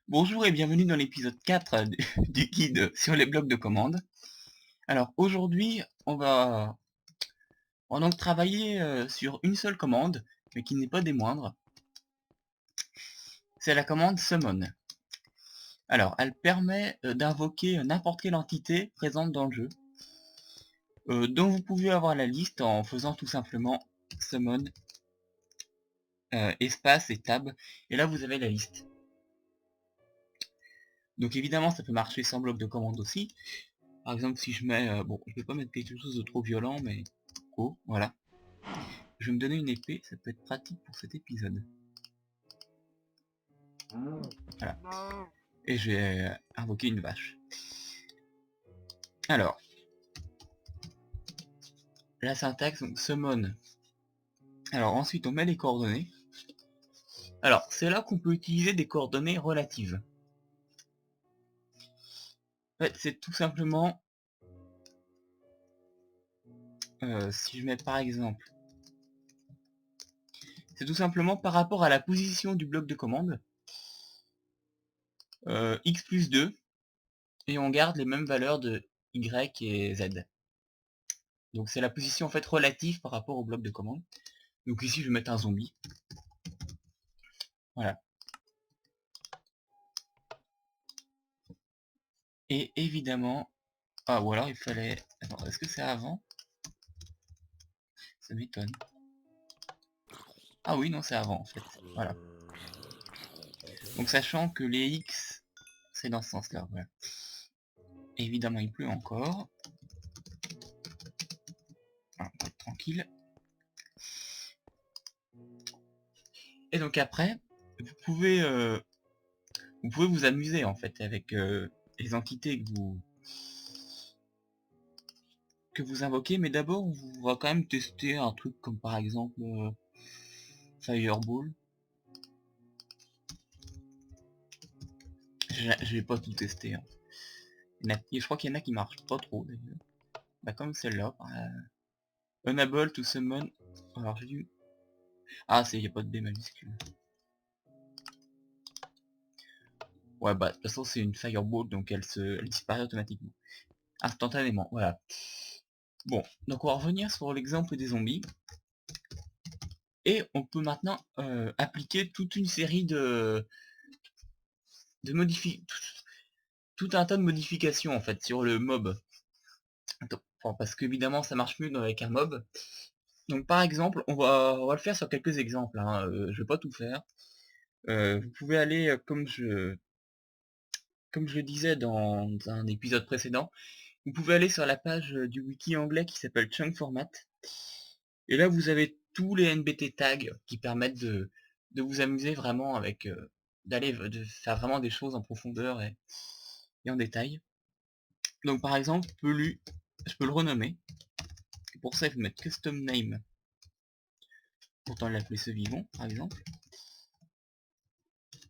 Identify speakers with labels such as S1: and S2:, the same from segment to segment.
S1: Bonjour et bienvenue dans l'épisode 4 du guide sur les blocs de commande. Alors aujourd'hui, on va donc travailler sur une seule commande, mais qui n'est pas des moindres. C'est la commande summon. Alors, elle permet d'invoquer n'importe quelle entité présente dans le jeu, dont vous pouvez avoir la liste en faisant tout simplement summon, espace et tab, et là vous avez la liste. Donc évidemment ça peut marcher sans bloc de commande aussi. Par exemple si je mets, bon je vais pas mettre quelque chose de trop violent mais oh voilà. Je vais me donner une épée, ça peut être pratique pour cet épisode. Voilà. Et je vais invoquer une vache. Alors, la syntaxe, donc summon. Alors ensuite on met les coordonnées. Alors c'est là qu'on peut utiliser des coordonnées relatives. En fait c'est tout simplement, si je mets par exemple, c'est tout simplement par rapport à la position du bloc de commande, x plus 2, et on garde les mêmes valeurs de y et z. Donc c'est la position en fait relative par rapport au bloc de commande. Donc ici je vais mettre un zombie. Voilà. Et évidemment... Ah, ou alors il fallait... Attends, est-ce que c'est avant? Ça m'étonne. Ah oui, non, c'est avant en fait. Voilà. Donc sachant que les X, c'est dans ce sens-là. Voilà. Évidemment, il pleut encore. Voilà, on va être tranquille. Et donc après, vous pouvez, euh, vous pouvez vous amuser en fait avec les entités que vous invoquez, mais d'abord on va quand même tester un truc comme par exemple Fireball. Je vais pas tout tester. Hein. Je crois qu'il y en a qui marchent pas trop d'ailleurs. Bah comme celle-là. Unable to summon. Alors j'ai dû... Ah c'est, y a pas de B majuscule. Ouais bah de toute façon c'est une Fireball donc elle disparaît automatiquement. Instantanément, voilà. Bon, donc on va revenir sur l'exemple des zombies. Et on peut maintenant appliquer toute une série de modifications, tout un tas de modifications en fait sur le mob. Enfin, parce qu'évidemment ça marche mieux avec un mob. Donc par exemple, on va le faire sur quelques exemples, hein. Je vais pas tout faire. Vous pouvez aller, comme je le disais dans un épisode précédent, vous pouvez aller sur la page du wiki anglais qui s'appelle Chunk Format. Et là vous avez tous les NBT tags qui permettent de vous amuser vraiment avec de faire vraiment des choses en profondeur et en détail. Donc par exemple, je peux le renommer. Et pour ça il faut mettre custom name. Pourtant l'appeler ce vivant par exemple.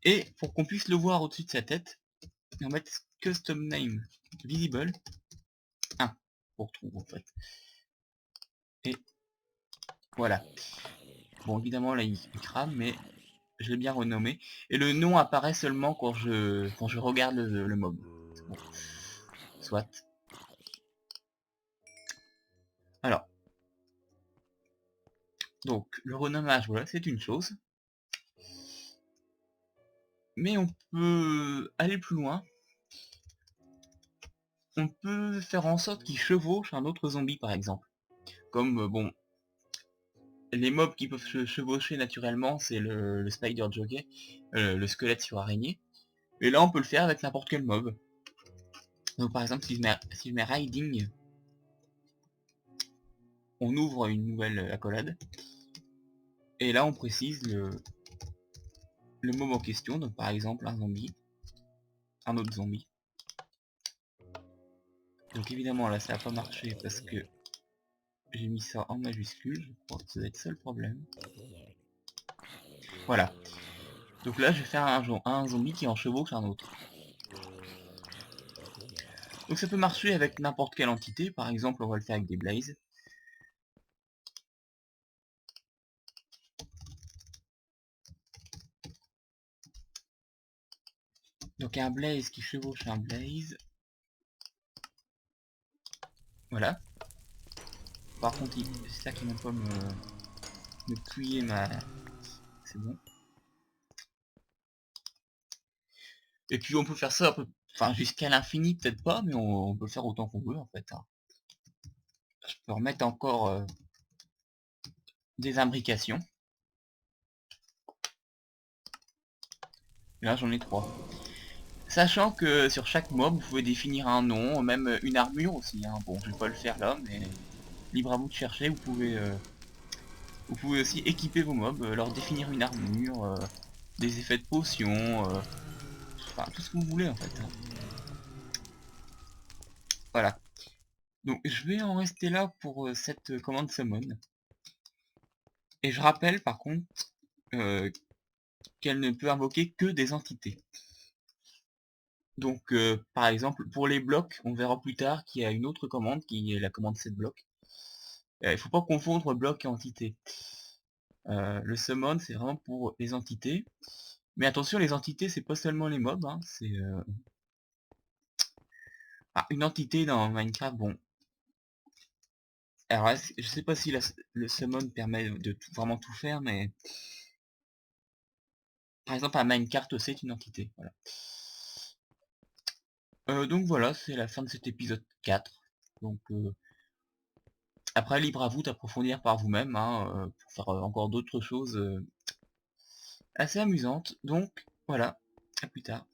S1: Et pour qu'on puisse le voir au-dessus de sa tête, on va mettre custom name visible 1 pour trou en fait. Et voilà. Bon évidemment là il crame mais je l'ai bien renommé. Et le nom apparaît seulement quand je regarde le mob. Bon. Soit. Alors, donc le renommage, voilà, c'est une chose. Mais on peut aller plus loin. On peut faire en sorte qu'il chevauche un autre zombie par exemple. Comme, bon, les mobs qui peuvent chevaucher naturellement, c'est le spider jockey, le squelette sur araignée. Et là on peut le faire avec n'importe quel mob. Donc par exemple si je mets riding, on ouvre une nouvelle accolade. Et là on précise le mob en question, donc par exemple un zombie, un autre zombie. Donc évidemment là ça n'a pas marché parce que j'ai mis ça en majuscule, je crois que ça doit être ça le problème. Voilà. Donc là je vais faire un zombie qui en chevauche un autre. Donc ça peut marcher avec n'importe quelle entité, par exemple on va le faire avec des blazes. Donc un Blaze qui chevauche un Blaze. Voilà. Par contre, j'espère qu'il ne va pas me pouiller ma... C'est bon. Et puis on peut faire ça un peu... Enfin, jusqu'à l'infini, peut-être pas, mais on peut le faire autant qu'on veut, en fait. Hein. Je peux remettre encore des imbrications. Et là, j'en ai 3. Sachant que sur chaque mob, vous pouvez définir un nom, même une armure aussi. Hein. Bon, je vais pas le faire là, mais libre à vous de chercher. Vous pouvez aussi équiper vos mobs, leur définir une armure, des effets de potion, enfin tout ce que vous voulez en fait. Hein. Voilà. Donc je vais en rester là pour cette commande summon. Et je rappelle par contre euh, qu'elle ne peut invoquer que des entités. Donc par exemple pour les blocs, on verra plus tard qu'il y a une autre commande qui est la commande set bloc. Il faut pas confondre bloc et entité. Le summon c'est vraiment pour les entités. Mais attention, les entités c'est pas seulement les mobs, hein, c'est une entité dans Minecraft. Bon, alors je sais pas si le summon permet de vraiment tout faire, mais par exemple un minecart c'est une entité. Voilà. Donc voilà, c'est la fin de cet épisode 4. Donc après, libre à vous d'approfondir par vous-même, hein, pour faire encore d'autres choses assez amusantes. Donc voilà, à plus tard.